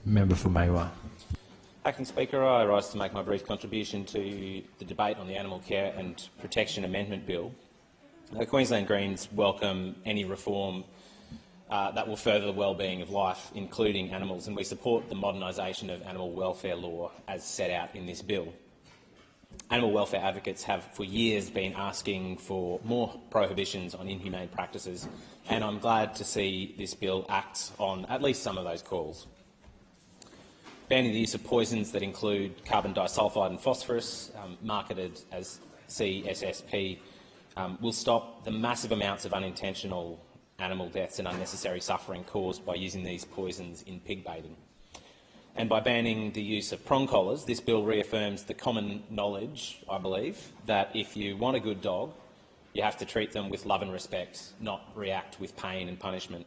Member for Maiwar. Acting Speaker, I rise to make my brief contribution to the debate on the Animal Care and Protection Amendment Bill. The Queensland Greens welcome any reform that will further the well-being of life, including animals, and we support the modernisation of animal welfare law as set out in this bill. Animal welfare advocates have for years been asking for more prohibitions on inhumane practices, and I'm glad to see this bill act on at least some of those calls. Banning the use of poisons that include carbon disulfide and phosphorus, marketed as CSSP, will stop the massive amounts of unintentional animal deaths and unnecessary suffering caused by using these poisons in pig baiting. And by banning the use of prong collars, this bill reaffirms the common knowledge, I believe, that if you want a good dog, you have to treat them with love and respect, not react with pain and punishment.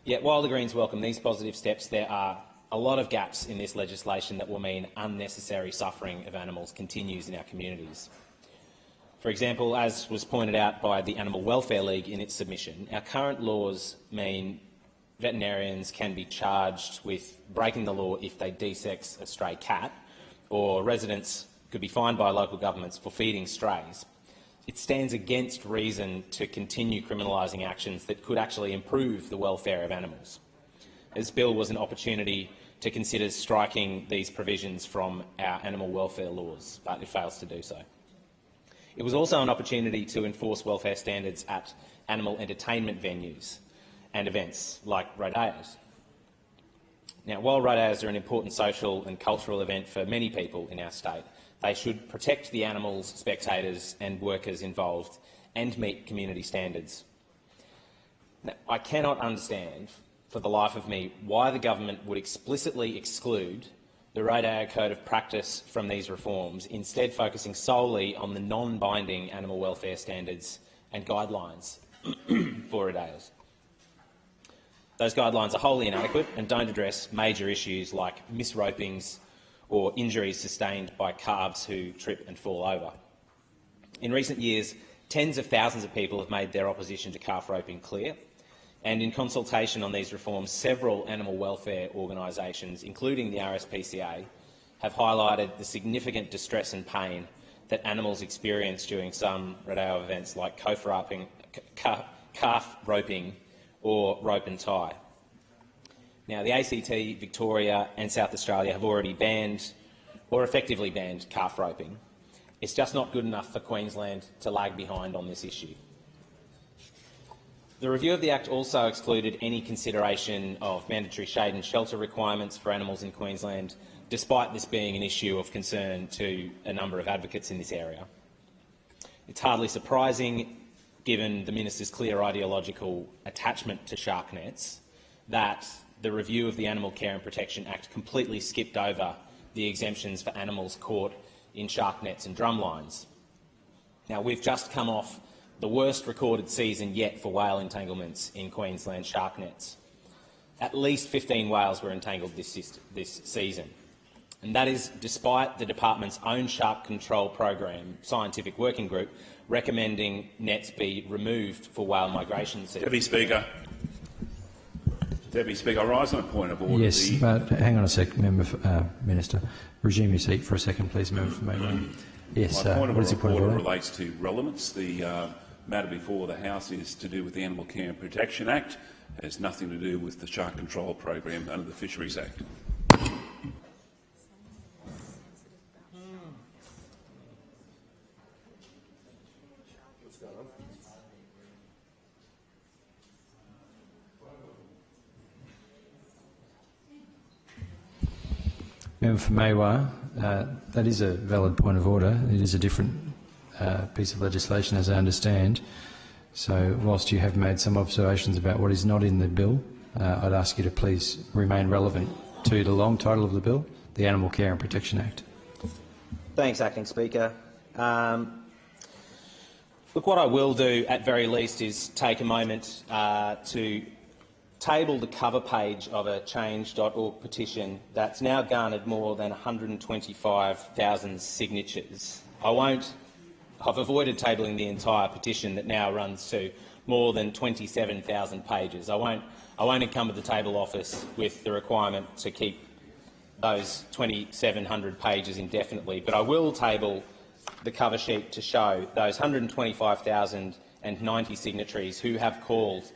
Yet while the Greens welcome these positive steps, there are a lot of gaps in this legislation that will mean unnecessary suffering of animals continues in our communities. For example, as was pointed out by the Animal Welfare League in its submission, our current laws mean veterinarians can be charged with breaking the law if they desex a stray cat, or residents could be fined by local governments for feeding strays. It stands against reason to continue criminalising actions that could actually improve the welfare of animals. This bill was an opportunity to consider striking these provisions from our animal welfare laws, but it fails to do so. It was also an opportunity to enforce welfare standards at animal entertainment venues and events like rodeos. Now, while rodeos are an important social and cultural event for many people in our state, they should protect the animals, spectators and workers involved and meet community standards. Now, I cannot understand for the life of me why the government would explicitly exclude the rodeo code of practice from these reforms, instead focusing solely on the non-binding animal welfare standards and guidelines for rodeos. Those guidelines are wholly inadequate and don't address major issues like misropings or injuries sustained by calves who trip and fall over. In recent years, tens of thousands of people have made their opposition to calf roping clear, and in consultation on these reforms, several animal welfare organisations, including the RSPCA, have highlighted the significant distress and pain that animals experience during some rodeo events like calf roping or rope and tie. Now, the ACT, Victoria and South Australia have already banned or effectively banned calf roping. It's just not good enough for Queensland to lag behind on this issue. The review of the Act also excluded any consideration of mandatory shade and shelter requirements for animals in Queensland, despite this being an issue of concern to a number of advocates in this area. It's hardly surprising, given the Minister's clear ideological attachment to shark nets, that the review of the Animal Care and Protection Act completely skipped over the exemptions for animals caught in shark nets and drumlines. Now, we've just come off the worst recorded season yet for whale entanglements in Queensland shark nets. At least 15 whales were entangled this season, and that is despite the department's own shark control program scientific working group recommending nets be removed for whale migration season. Deputy Speaker, I rise on a point of order. Yes, but hang on a sec, Minister. Resume your seat for a second, please, Member for Mayland. Yes, my point of order order? relates to relevance. The matter before the House is to do with the Animal Care and Protection Act. It has nothing to do with the Shark Control Program under the Fisheries Act. Member for Maiwar, that is a valid point of order. It is a different piece of legislation, as I understand. So, whilst you have made some observations about what is not in the bill, I'd ask you to please remain relevant to the long title of the bill, the Animal Care and Protection Act. Thanks, Acting Speaker. Look, what I will do, at very least, is take a moment to table the cover page of a change.org petition that's now garnered more than 125,000 signatures. I've avoided tabling the entire petition that now runs to more than 27,000 pages. I won't encumber the table office with the requirement to keep those 2,700 pages indefinitely, but I will table the cover sheet to show those 125,090 signatories who have called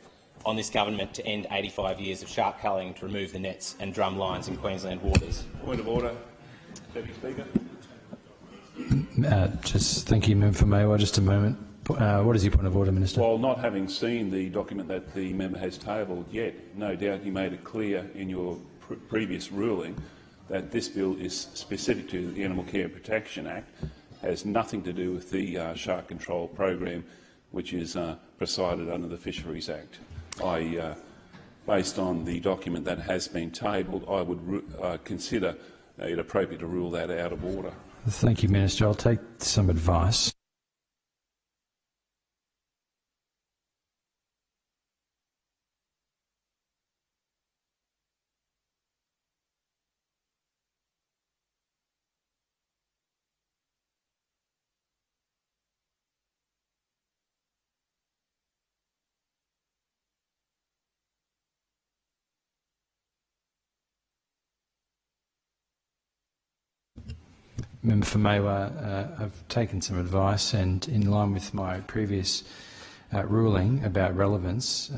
on this government to end 85 years of shark culling, to remove the nets and drum lines in Queensland waters. Point of order, Deputy Speaker. Thank you, Member for Maiwar. Just a moment. What is your point of order, Minister? While not having seen the document that the member has tabled yet, no doubt you made it clear in your previous ruling that this bill is specific to the Animal Care Protection Act, has nothing to do with the shark control program, which is presided under the Fisheries Act. Based on the document that has been tabled, I would consider it appropriate to rule that out of order. Thank you, Minister. I'll take some advice. Member for Maiwar, I've taken some advice, and in line with my previous ruling about relevance,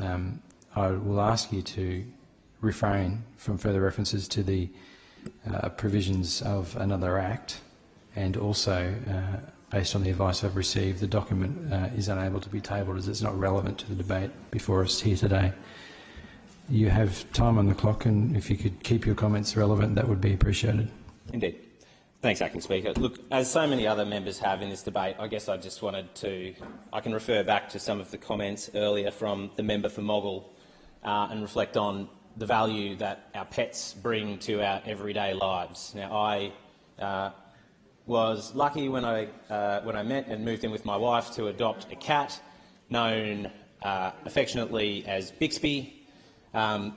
I will ask you to refrain from further references to the provisions of another Act, and also, based on the advice I've received, the document is unable to be tabled as it's not relevant to the debate before us here today. You have time on the clock, and if you could keep your comments relevant, that would be appreciated. Indeed. Thanks, Acting Speaker. Look, as so many other members have in this debate, I guess I just wanted to... I can refer back to some of the comments earlier from the member for Moggill and reflect on the value that our pets bring to our everyday lives. Now, I was lucky when I met and moved in with my wife to adopt a cat known affectionately as Bixby, a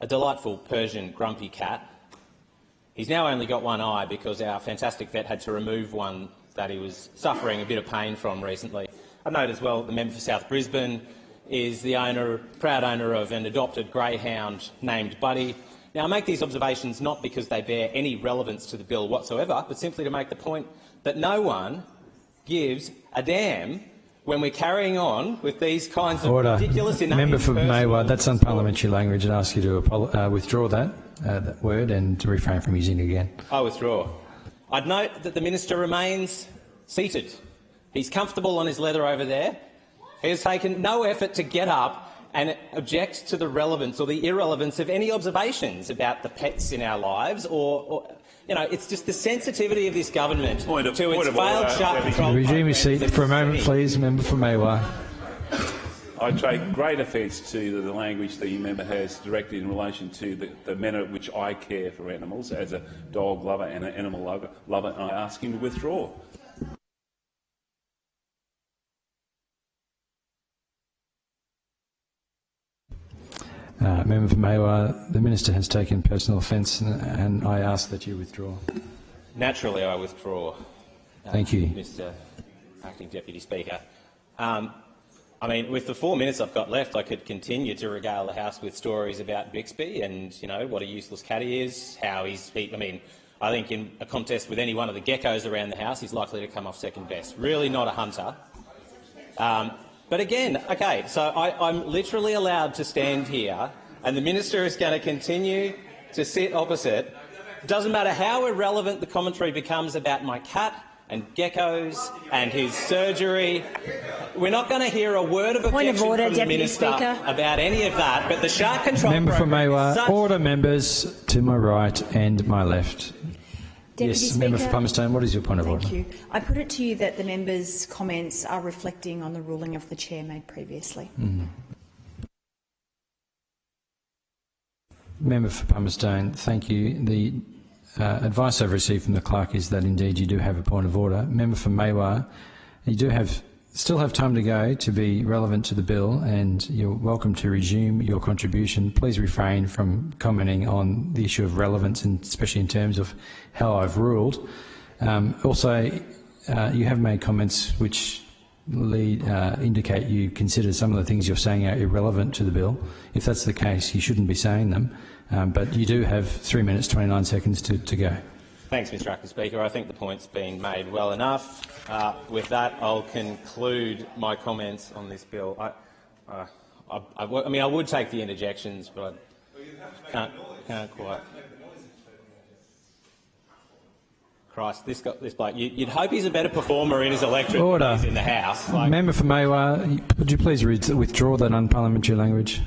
delightful Persian grumpy cat. He's now only got one eye because our fantastic vet had to remove one that he was suffering a bit of pain from recently. I note as well that the member for South Brisbane is the proud owner of an adopted greyhound named Buddy. Now, I make these observations not because they bear any relevance to the bill whatsoever, but simply to make the point that no one gives a damn when we're carrying on with these kinds of ridiculous... Member for Maiwar, that's unparliamentary language, and ask you to withdraw that word and to refrain from using it again. I withdraw. I'd note that the minister remains seated. He's comfortable on his leather over there. He has taken no effort to get up and object to the relevance or the irrelevance of any observations about the pets in our lives, or you know, it's just the sensitivity of this government to its failed shark control. Resume your seat for a moment, please, member for Maiwar. I take great offence to the language the member has directed in relation to the manner in which I care for animals as a dog lover and an animal lover. I ask him to withdraw. Member for Maiwar, the minister has taken personal offence, and I ask that you withdraw. Naturally, I withdraw. Thank you, Mr. Acting Deputy Speaker. I mean, with the 4 minutes I've got left, I could continue to regale the House with stories about Bixby and, you know, what a useless cat he is, how he's... I mean, I think in a contest with any one of the geckos around the House, he's likely to come off second best. Really not a hunter. But again, OK, so I'm literally allowed to stand here and the minister is going to continue to sit opposite. It doesn't matter how irrelevant the commentary becomes about my cat and geckos and his surgery. We're not going to hear a word of objection from the minister about any of that, but the shark control member for Maiwar, order, members to my right and my left. Deputy yes, Speaker, member for Palmerston, what is your point of order? Thank you. I put it to you that the members' comments are reflecting on the ruling of the chair made previously. Member for Palmerston, thank you. The advice I've received from the clerk is that indeed you do have a point of order. Member for Maiwar, you do still have time to go to be relevant to the bill, and you're welcome to resume your contribution. Please refrain from commenting on the issue of relevance, and especially in terms of how I've ruled. Also, you have made comments which indicate you consider some of the things you're saying are irrelevant to the bill. If that's the case, you shouldn't be saying them. But you do have 3 minutes 29 seconds to go. Thanks, Mr Acting Speaker. I think the point's been made well enough. With that, I'll conclude my comments on this bill. I mean, I would take the interjections, but I can't quite. Christ, this bloke, you'd hope he's a better performer in his electorate Order. than he's in the House. Like, Member for Maiwar, would you please withdraw that unparliamentary language?